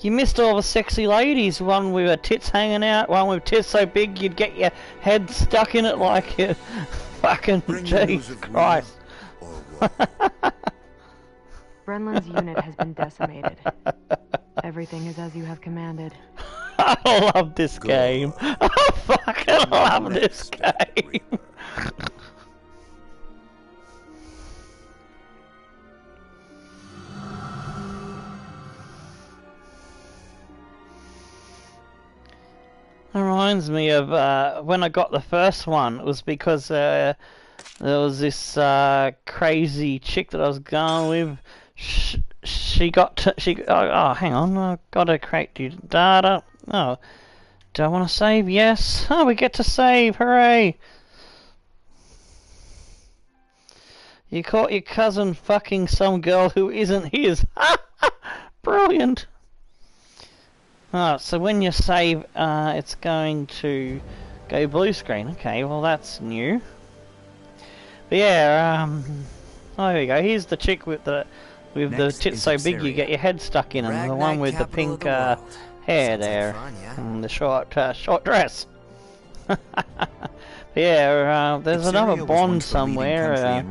You missed all the sexy ladies, one with her tits hanging out, one with tits so big you'd get your head stuck in it like you fucking Jesus Christ. Brenlin's unit has been decimated. Everything is as you have commanded. I love this game. I fucking love this game. It reminds me of when I got the first one. It was because there was this crazy chick that I was going with. She oh, hang on, I've got to create the data. Oh, do I want to save? Yes. Oh, we get to save. Hooray. You caught your cousin fucking some girl who isn't his. Brilliant. Alright, so when you save, it's going to go blue screen. Okay, well that's new. But yeah, oh, there we go. Here's the chick with the tits so big you get your head stuck in them. The one with the pink hair there, and the short dress. Yeah, there's another Bond somewhere.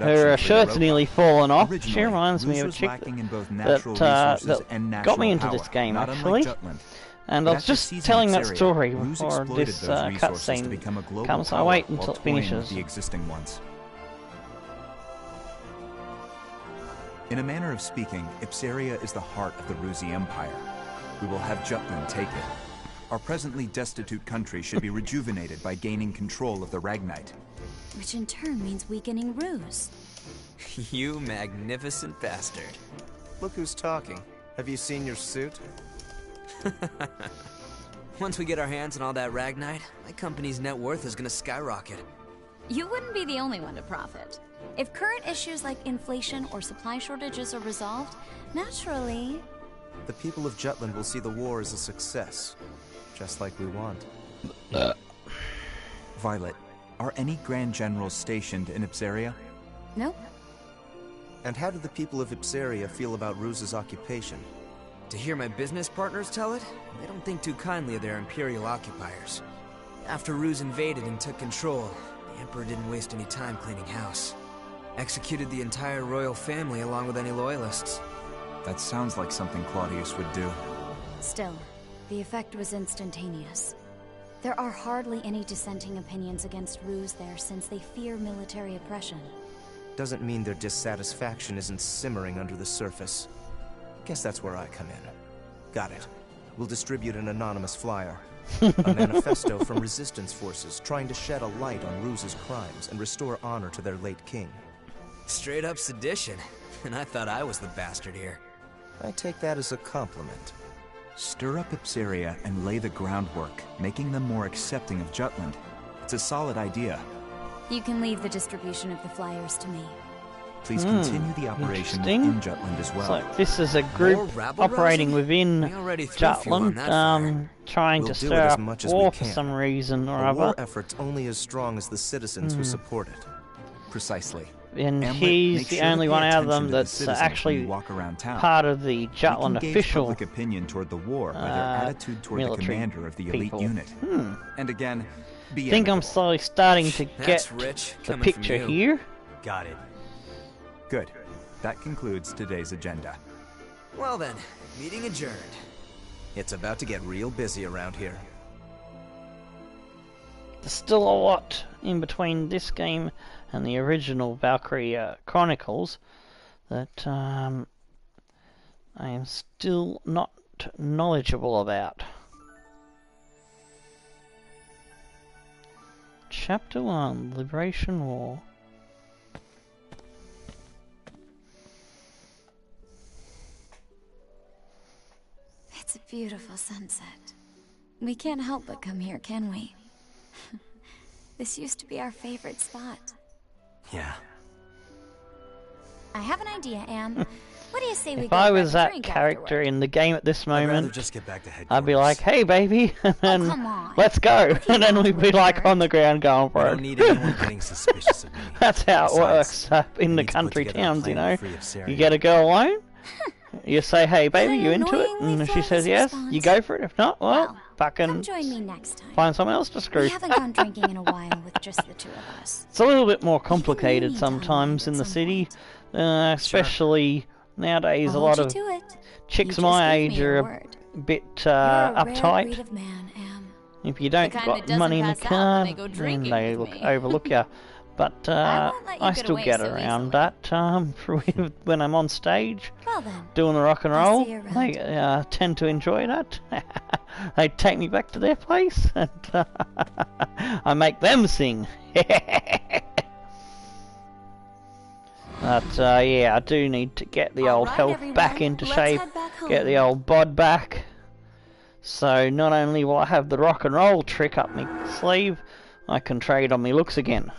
Her shirt's nearly fallen off. She reminds me of a chick that got me into this game, actually. And I was just telling that story before this cutscene comes. I'll wait until it finishes. In a manner of speaking, Ipsaria is the heart of the Ruzi Empire. We will have Jutland take it. Our presently destitute country should be rejuvenated by gaining control of the Ragnite. Which in turn means weakening Ruse. You magnificent bastard. Look who's talking. Have you seen your suit? Once we get our hands on all that Ragnite, my company's net worth is gonna skyrocket. You wouldn't be the only one to profit. If current issues like inflation or supply shortages are resolved, naturally... The people of Jutland will see the war as a success, just like we want. Violet, are any Grand Generals stationed in Ipsaria? Nope. And how do the people of Ipsaria feel about Ruse's occupation? To hear my business partners tell it, they don't think too kindly of their Imperial occupiers. After Ruse invaded and took control, the Emperor didn't waste any time cleaning house. Executed the entire royal family along with any loyalists. That sounds like something Claudius would do. Still, the effect was instantaneous. There are hardly any dissenting opinions against Ruse there since they fear military oppression. Doesn't mean their dissatisfaction isn't simmering under the surface. Guess that's where I come in. Got it. We'll distribute an anonymous flyer. A manifesto from resistance forces trying to shed a light on Ruse's crimes and restore honor to their late king. Straight up sedition. And I thought I was the bastard here. I take that as a compliment. Stir up Ipsaria and lay the groundwork, making them more accepting of Jutland. It's a solid idea. You can leave the distribution of the flyers to me. Please continue the operation within Jutland as well. So this is a group operating within Jutland, trying to stir up war for some reason or other. War effort's only as strong as the citizens who support it. Precisely. And he's the only one out of them that's actually part of the Jutland official public opinion toward the war by their attitude toward the commander of the elite unit. And again, I think I'm slowly starting to get the picture here. Got it. Good. That concludes today's agenda. Well then, meeting adjourned. It's about to get real busy around here. There's still a lot in between this game and the original Valkyria Chronicles that I am still not knowledgeable about. Chapter 1, Liberation War. It's a beautiful sunset. We can't help but come here, can we? This used to be our favorite spot. Yeah. I have an idea, Am. What do you say we If go I grab was a that drink character in the game at this moment, just get back to I'd be like, hey baby, and then come on. let's go. And then we'd be like on the ground going for it. Don't need anyone getting suspicious of me. That's how it Besides, works in the we need to put country together a towns, you plan know. to free Ipsaria. You get a girl alone, you say, hey baby, What an you into it? annoyingly And if she says flawless yes, response. you go for it. If not, well, Come fucking join me next time. find someone else to screw. We haven't gone drinking in a while with just the two of us. It's a little bit more complicated sometimes in the city, especially nowadays. A lot of chicks my age are a bit uptight. If you don't got money in the car, then they overlook you. But I still get around that when I'm on stage doing the rock and roll. They tend to enjoy that. They take me back to their place and I make them sing. But yeah, I do need to get the old health back into shape, get the old bod back. So not only will I have the rock and roll trick up my sleeve, I can trade on my looks again.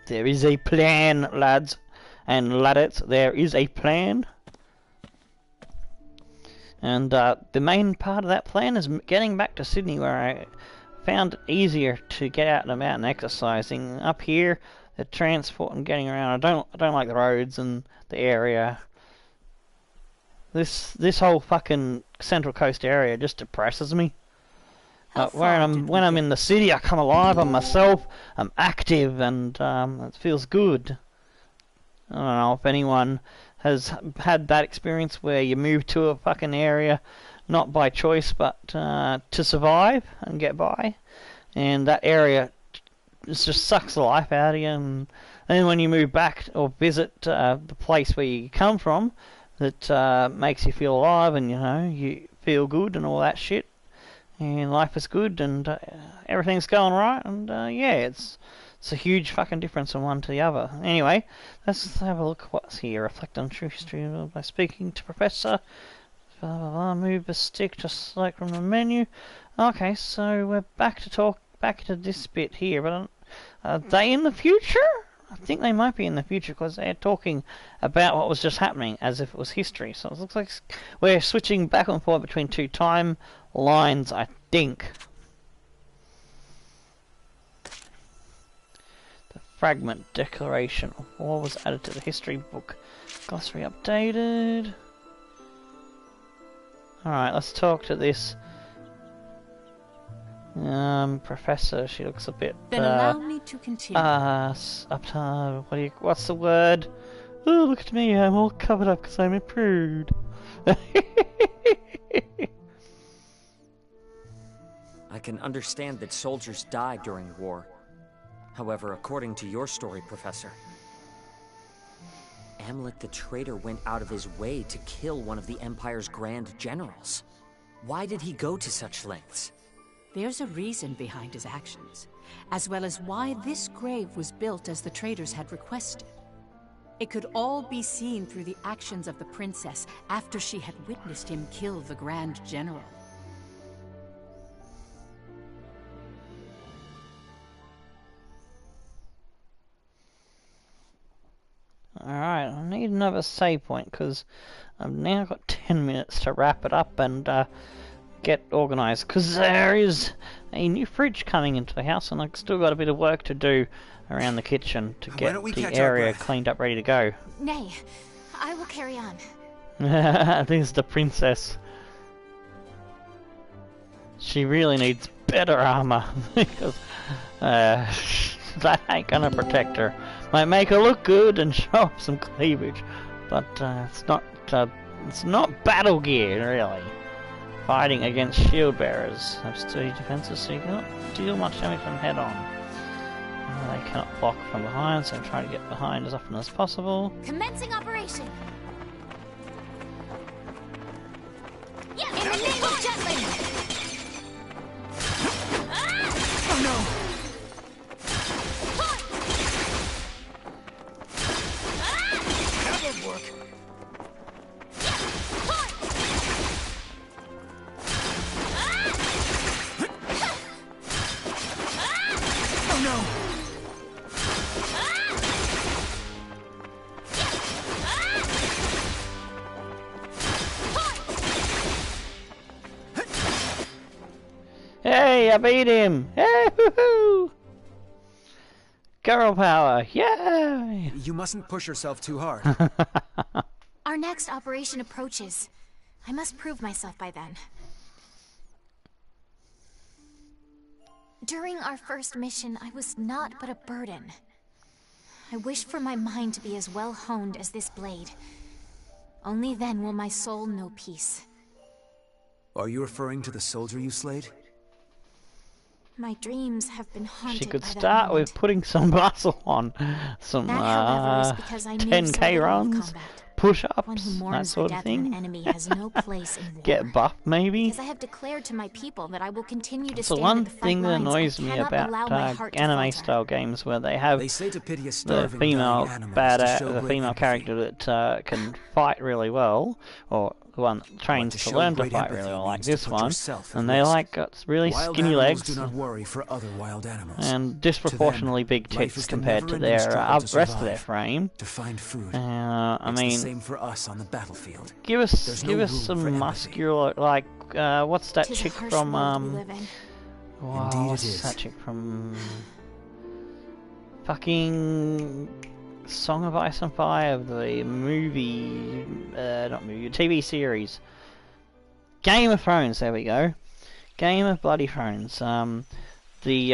There is a plan, lads and laddettes. There is a plan. And the main part of that plan is getting back to Sydney, where I found it easier to get out and about and exercising. Up here, the transport and getting around, I don't like the roads and the area. This whole fucking Central Coast area just depresses me. When I'm in the city, I come alive. I'm myself. I'm active, and it feels good. I don't know if anyone has had that experience where you move to a fucking area, not by choice, but to survive and get by, and that area just sucks the life out of you. And then when you move back or visit the place where you come from, that makes you feel alive, and you feel good and all that shit, and life is good, and everything's going right, and yeah, it's a huge fucking difference from one to the other. Anyway, let's have a look at what's here. Reflect on true history by speaking to Professor. Blah, blah, blah. Move the stick to select from the menu. Okay, so we're back to this bit here, but are they in the future? I think they might be in the future because they're talking about what was just happening as if it was history. So it looks like we're switching back and forth between two time lines, I think. The fragment declaration of war was added to the history book. Glossary updated. Alright, let's talk to this professor. She looks a bit then allow me to continue. What's the word? Oh, look at me, I'm all covered up because I'm a prude. I can understand that soldiers died during the war. However, according to your story, Professor, Amleth the traitor went out of his way to kill one of the Empire's grand generals. Why did he go to such lengths? There's a reason behind his actions, as well as why this grave was built as the traders had requested. It could all be seen through the actions of the princess after she had witnessed him kill the Grand General. Alright, I need another save point because I've now got 10 minutes to wrap it up and get organised, because there is a new fridge coming into the house and I've still got a bit of work to do around the kitchen to get the area cleaned up, ready to go. Nay, I will carry on. This is the princess. She really needs better armour because that ain't gonna protect her. Might make her look good and show off some cleavage, but it's not battle gear really. Fighting against shield bearers have sturdy defenses, so you cannot deal much damage from head on. They cannot block from behind, so try to get behind as often as possible. Commencing operation. Yeah, in the name of Jutland. Oh no! That won't work. Oh no! Hey, I beat him! Hey, woohoo! Girl power, yay! You mustn't push yourself too hard. Our next operation approaches. I must prove myself by then. During our first mission, I was naught but a burden. I wished for my mind to be as well honed as this blade. Only then will my soul know peace. Are you referring to the soldier you slayed? My dreams have been haunted She could by that start moment. with putting some muscle on, some That, however, is because I knew so 10k little of runs, combat. One push-ups, who that mourns the sort of death of an thing. enemy has no place in war. Get buffed maybe. Because I have declared to my people that I will continue to So stand one at the front thing that lines. annoys I me cannot allow my about heart to anime falter. style games where they have They say to pity a the starving, female dying animals to show the great female empathy. character that can fight really well, or the one that trains to to show learn to great fight empathy really well, like means to this put one, yourself at and they risk. like got really Wild skinny animals legs do not worry for other wild animals. and disproportionately big life tits is the compared to never-ending their struggle to rest of their survive, frame. to find food. I It's the mean, same for us on the battlefield. give us There's no room for some empathy. muscular, like what's that Tis a chick harsh from world we live in. Wow, Indeed what's it is. that chick from fucking Song of Ice and Fire, the movie, not movie, TV series. Game of Thrones, there we go. Game of Bloody Thrones. The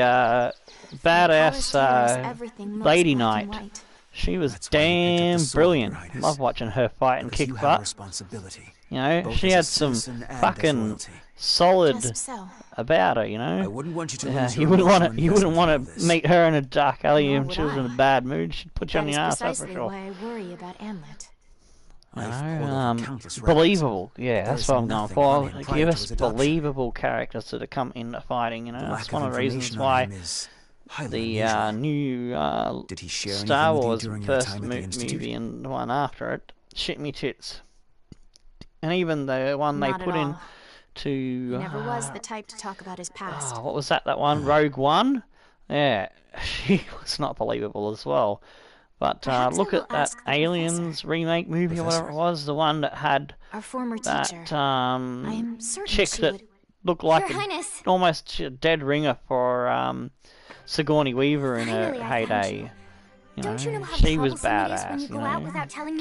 badass Lady Knight. She was damn brilliant. Love watching her fight and kick butt. You know, she had some fucking solid about her. You know, I wouldn't want you to lose you wouldn't want to meet her in a dark alley and she was in a bad mood. She'd put you on your ass, that's for sure. Why I worry about Amlet. Believable, yeah, that's what I'm going for. Give us believable characters that come into fighting, you know. That's one of the reasons why the new Star Wars first movie and the one after it shit me tits. And even the one they put in to... He never was the type to talk about his past. Oh, what was that one? Rogue One? Yeah, she was not believable as well. But look at that Aliens remake movie or whatever it was, the one that had our former that chick that looked like almost a dead ringer for Sigourney Weaver in her heyday. You know, she was badass. You know,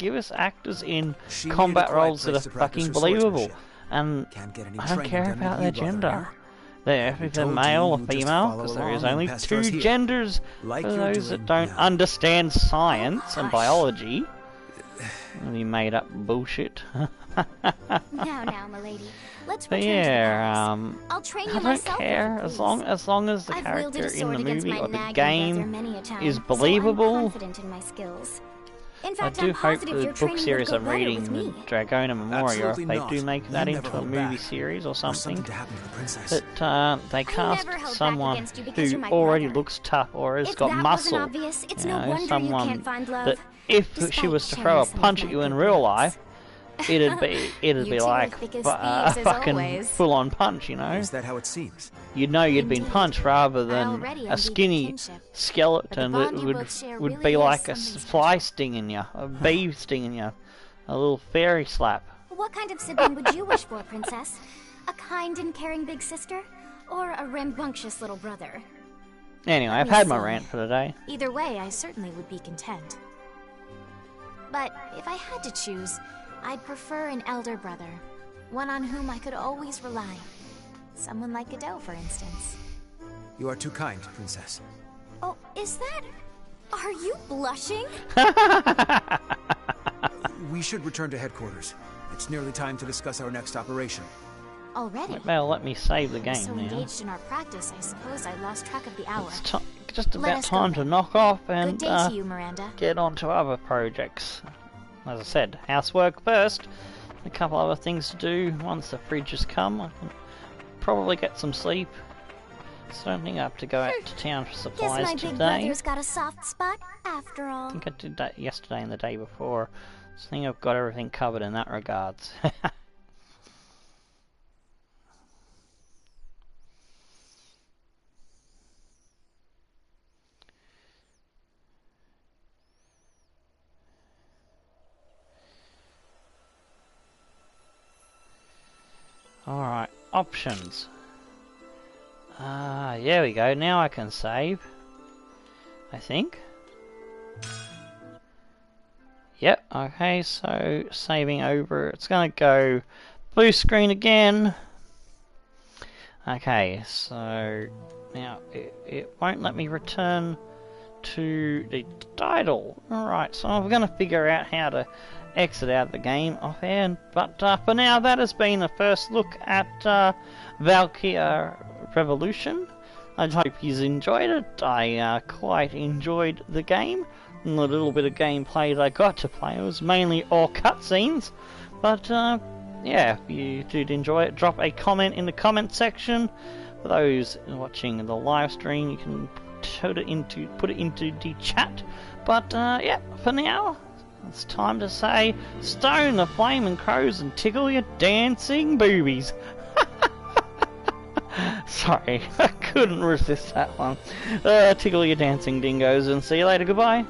give us actors in combat roles that are fucking believable, and I don't care about their gender. If they're male or female, because there is only two genders for those that don't understand science and biology. Any made up bullshit. Now, milady, let's but return yeah, to the I'll train I you don't myself, care as long as the I've character wielded a in sword the against movie my or the nagging game brother many a time, is so I'm believable. confident in my skills. In I fact, do I'm hope positive the your book training series would I'm go better reading, with the me. Dragona Memorial, if they Absolutely do make not. that You into never a hold movie back. series or something, to happen to the princess. that they cast never held back someone against you because who you're my already brother. looks tough or has If got that muscle. wasn't obvious, it's You no know, wonder you someone can't find love. that if she Despite was to showing throw a some of punch at my you in good real looks. life, it'd be You two are like thick as a thieves, as fucking always. full-on punch, you know. Is that how it seems? You'd know you'd been punched rather than already a envy skinny kinship. skeleton But the that bond you both share would really be is like a something fly stinging you, a bee stinging you, a little fairy slap. What kind of sibling would you wish for, Princess? A kind and caring big sister? Or a rambunctious little brother? Anyway, Let I've me had my see. rant for today. Either way, I certainly would be content. But if I had to choose, I'd prefer an elder brother. One on whom I could always rely. Someone like Godot, for instance. You are too kind, Princess. Oh, is that... Are you blushing? We should return to headquarters. It's nearly time to discuss our next operation. Already? Well, let me save the game So now. engaged in our practice, I suppose I lost track of the hour. It's just Let about us go time to then. knock off and Good day to you, Miranda. get on to other projects. As I said, housework first. A couple other things to do once the fridge has come. I can probably get some sleep. So I don't think I have to go out to town for Guess supplies my big today. brother's got a soft spot, after all. I think I did that yesterday and the day before. So I think I've got everything covered in that regards. Alright, options. There we go, now I can save. I think. Yep, okay, so saving over, it's gonna go blue screen again. Okay, so now it won't let me return to the title. Alright, so I'm gonna figure out how to exit out of the game offhand, but for now that has been the first look at Valkyria Revolution. I hope you've enjoyed it. I quite enjoyed the game. And the little bit of gameplay that I got to play, it was mainly all cutscenes. But yeah, if you did enjoy it, drop a comment in the comment section. For those watching the live stream, you can put it into the chat. But yeah, for now, it's time to say, stone the flaming crows and tickle your dancing boobies. Sorry, I couldn't resist that one. Tickle your dancing dingoes and see you later, goodbye.